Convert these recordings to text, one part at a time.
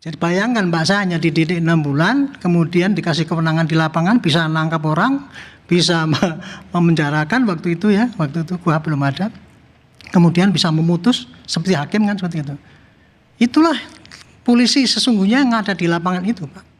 Jadi bayangkan Mbak, saya hanya dididik 6 bulan, kemudian dikasih kewenangan di lapangan, bisa nangkap orang, bisa memenjarakan waktu itu ya, waktu itu KUHP belum ada. Kemudian bisa memutus seperti hakim kan, seperti itu. Itulah polisi sesungguhnya yang ada di lapangan itu, Pak.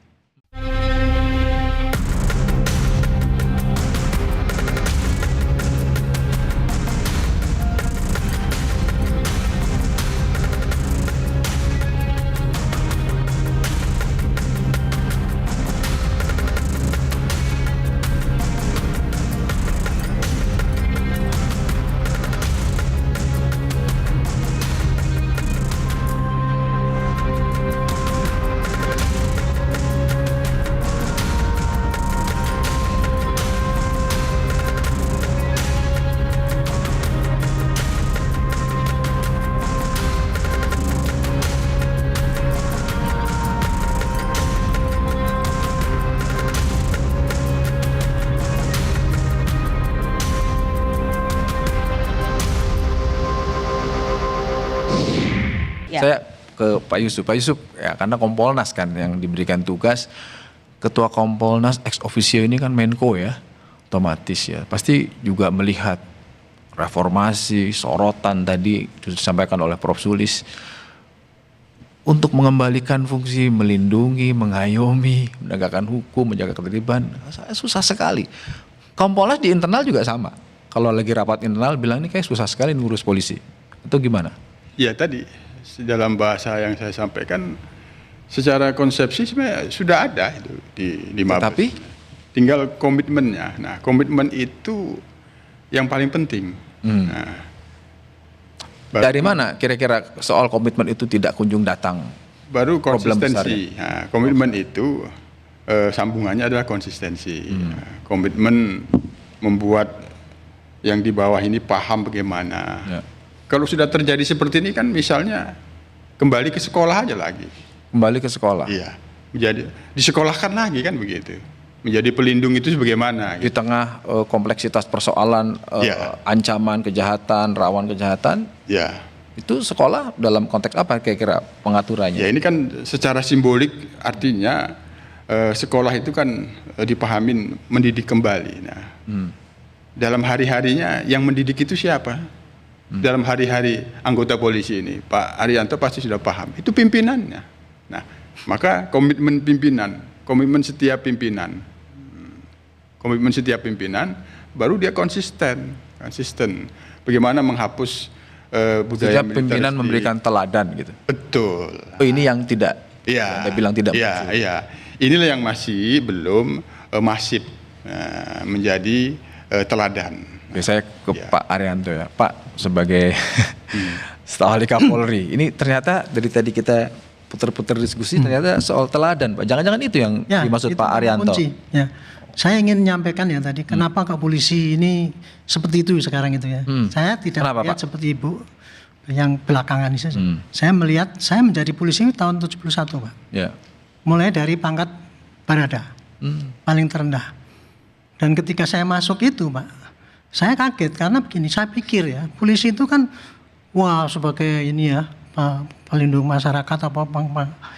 Saya ke Pak Yusuf ya, karena Kompolnas kan yang diberikan tugas. Ketua Kompolnas ex officio ini kan Menko ya, otomatis ya. Pasti juga melihat reformasi, sorotan tadi disampaikan oleh Prof. Sulis. Untuk mengembalikan fungsi melindungi, mengayomi, menegakkan hukum, menjaga ketertiban, saya susah sekali. Kompolnas di internal juga sama. Kalau lagi rapat internal bilang ini kayak susah sekali ngurus polisi. Itu gimana? Ya tadi dalam bahasa yang saya sampaikan, secara konsepsi sebenarnya sudah ada itu di Mabes. Tapi tinggal komitmennya. Nah, komitmen itu yang paling penting. Nah, dari mana kira-kira soal komitmen itu tidak kunjung datang? Baru konsistensi. Nah, komitmen itu sambungannya adalah konsistensi. Nah, komitmen membuat yang di bawah ini paham bagaimana. Ya. Kalau sudah terjadi seperti ini kan misalnya kembali ke sekolah aja lagi. Kembali ke sekolah? Iya, menjadi disekolahkan lagi kan begitu. Menjadi pelindung itu sebagaimana. Di tengah kompleksitas persoalan ancaman kejahatan, rawan kejahatan. Ya. Itu sekolah dalam konteks apa kira-kira pengaturannya? Ya ini kan secara simbolik artinya sekolah itu kan dipahamin mendidik kembali. Nah, dalam hari-harinya yang mendidik itu siapa? Dalam hari-hari anggota polisi ini, Pak Arianto pasti sudah paham. Itu pimpinannya. Nah, maka komitmen pimpinan, komitmen setiap pimpinan, baru dia konsisten. Bagaimana menghapus budaya militer. Pimpinan memberikan teladan gitu. Betul. Oh, ini yang tidak. Iya. Anda bilang tidak. Iya. Inilah yang masih belum masif menjadi teladan. Oke, saya ke Pak Arianto ya. Pak, sebagai staf ahli Kapolri, ini ternyata dari tadi kita putar-putar diskusi ternyata soal teladan, Pak. Jangan-jangan itu yang dimaksud itu Pak Arianto. Kunci. Ya. Saya ingin menyampaikan ya tadi, kenapa kok polisi ini seperti itu sekarang itu ya. Saya tidak melihat seperti Ibu yang belakangan ini saja. Saya melihat, saya menjadi polisi tahun 71, Pak. Ya. Mulai dari pangkat Barada, paling terendah. Dan ketika saya masuk itu, Pak, saya kaget karena begini, saya pikir ya, polisi itu kan, wah sebagai ini ya, pelindung masyarakat apa.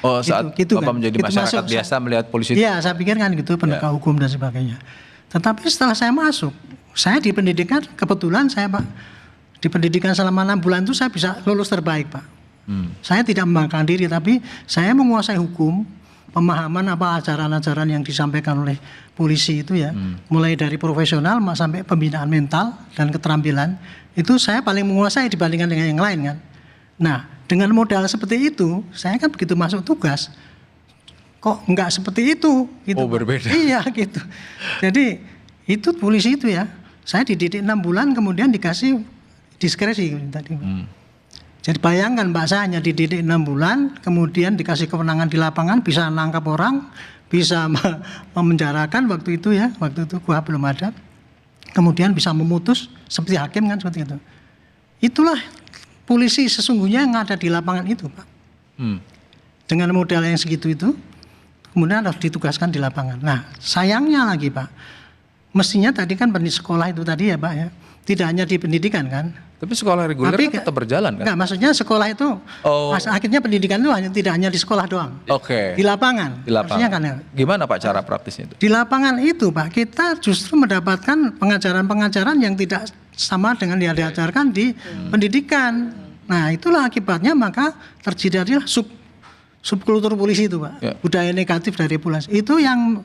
Oh, saat gitu Bapak kan. menjadi masyarakat biasa melihat polisi. Iya, saya pikir kan gitu, penegak hukum dan sebagainya. Tetapi setelah saya masuk, saya di pendidikan, kebetulan saya Pak, di pendidikan selama 6 bulan itu saya bisa lulus terbaik Pak. Saya tidak membanggakan diri, tapi saya menguasai hukum, pemahaman apa ajaran-ajaran yang disampaikan oleh polisi itu ya, mulai dari profesional sampai pembinaan mental dan keterampilan, itu saya paling menguasai dibandingkan dengan yang lain kan. Nah, dengan modal seperti itu, saya kan begitu masuk tugas, kok enggak seperti itu gitu. Oh, berbeda. Iya gitu. Jadi itu polisi itu ya, saya dididik 6 bulan kemudian dikasih diskresi tadi. Jadi bayangkan Mbak, saya hanya dididik 6 bulan, kemudian dikasih kewenangan di lapangan, bisa nangkap orang, bisa memenjarakan waktu itu ya, waktu itu KUHP belum ada. Kemudian bisa memutus seperti hakim kan, seperti itu. Itulah polisi sesungguhnya yang ada di lapangan itu, Pak. Dengan modal yang segitu itu, kemudian harus ditugaskan di lapangan. Nah, sayangnya lagi Pak, mestinya tadi kan sekolah itu tadi ya Pak ya, tidak hanya di pendidikan kan. Tapi sekolah reguler Tapi kan tetap berjalan kan? Enggak, maksudnya sekolah itu akhirnya pendidikan itu tidak hanya di sekolah doang. Oke. Di lapangan. Di lapangan. Maksudnya kan ya. Gimana Pak cara praktisnya itu? Di lapangan itu Pak, kita justru mendapatkan pengajaran-pengajaran yang tidak sama dengan yang diajarkan di pendidikan. Nah, itulah akibatnya maka terjadilah subkultur polisi itu Pak. Ya. Budaya negatif dari polisi. Itu yang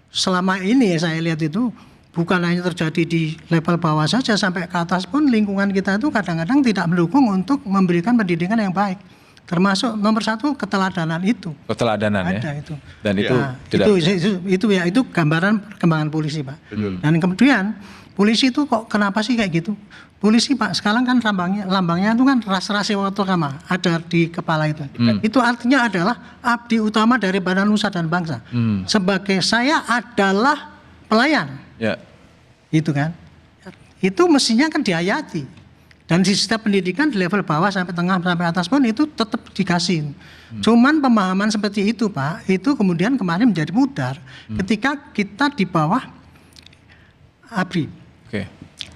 selama ini saya lihat itu bukan hanya terjadi di level bawah saja, sampai ke atas pun lingkungan kita itu kadang-kadang tidak mendukung untuk memberikan pendidikan yang baik. Termasuk nomor satu keteladanan itu. Keteladanan ya. Ada itu. Dan itu Ya, tidak itu gambaran perkembangan polisi Pak. Betul. Dan kemudian polisi itu kok kenapa sih kayak gitu? Polisi Pak sekarang kan lambangnya itu kan ras-rasi watokama ada di kepala itu. Itu artinya adalah abdi utama daripada nusa dan bangsa. Sebagai saya adalah pelayan. ya. Itu kan. Itu mestinya kan dihayati. Dan di setiap pendidikan di level bawah sampai tengah sampai atas pun itu tetap dikasih. Cuman pemahaman seperti itu Pak, itu kemudian kemarin menjadi pudar ketika kita di bawah ABRI. Oke.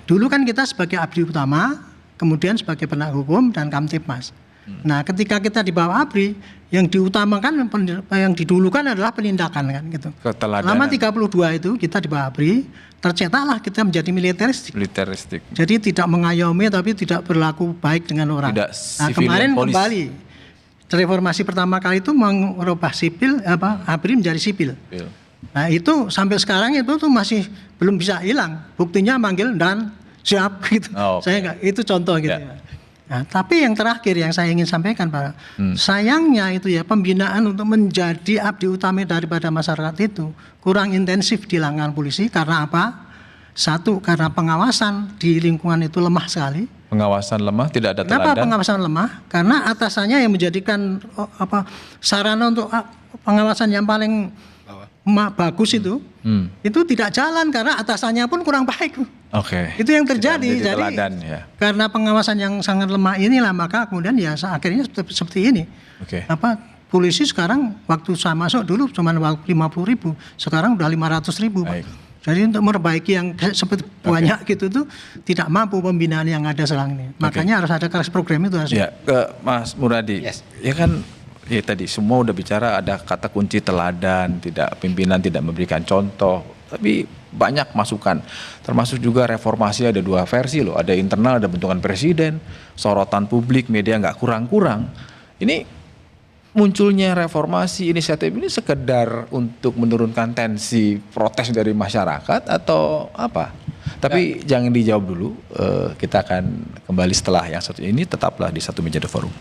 Dulu kan kita sebagai abdi utama, kemudian sebagai penegak hukum dan Kamtipmas. Nah, ketika kita di bawah ABRI, yang diutamakan, yang didulukan adalah penindakan kan gitu. Keteladanan. Lama 32 itu kita di bawah ABRI, tercetaklah kita menjadi militeristik. Militeristik. Jadi tidak mengayomi tapi tidak berlaku baik dengan orang. Tidak Nah, civilian kemarin police. kembali reformasi pertama kali itu mengubah sipil ABRI menjadi sipil. Iya. Nah, itu sampai sekarang itu tuh masih belum bisa hilang. Buktinya manggil dan siap gitu. Oh, oke. Saya enggak, itu contoh gitu. Ya. Nah, tapi yang terakhir yang saya ingin sampaikan Pak, sayangnya itu ya pembinaan untuk menjadi abdi utama daripada masyarakat itu kurang intensif di lengan polisi. Karena apa? Satu, karena pengawasan di lingkungan itu lemah sekali. Pengawasan lemah, tidak ada Kenapa teladan. pengawasan lemah? Karena atasannya yang menjadikan sarana untuk pengawasan yang paling bagus itu tidak jalan karena atasannya pun kurang baik. Oke. Itu yang terjadi. Tidak menjadi Jadi teladan, ya. karena pengawasan yang sangat lemah inilah maka kemudian ya akhirnya seperti ini. Oke. Polisi sekarang waktu saya masuk dulu cuma 50.000, sekarang udah 500.000. Baik. Jadi untuk memperbaiki yang seperti banyak gitu tuh tidak mampu pembinaan yang ada sekarang ini. Makanya harus ada kelas program itu harus. Ya, ke Mas Muradi. Yes. Ya kan, ya tadi semua udah bicara ada kata kunci teladan, tidak pimpinan tidak memberikan contoh. Tapi banyak masukan, termasuk juga reformasi ada dua versi loh. Ada internal, ada bentukan presiden, sorotan publik, media nggak kurang-kurang. Ini munculnya reformasi inisiatif ini sekedar untuk menurunkan tensi protes dari masyarakat atau apa? Tapi jangan dijawab dulu. Kita akan kembali setelah yang satu ini. Tetaplah di Satu Meja The Forum.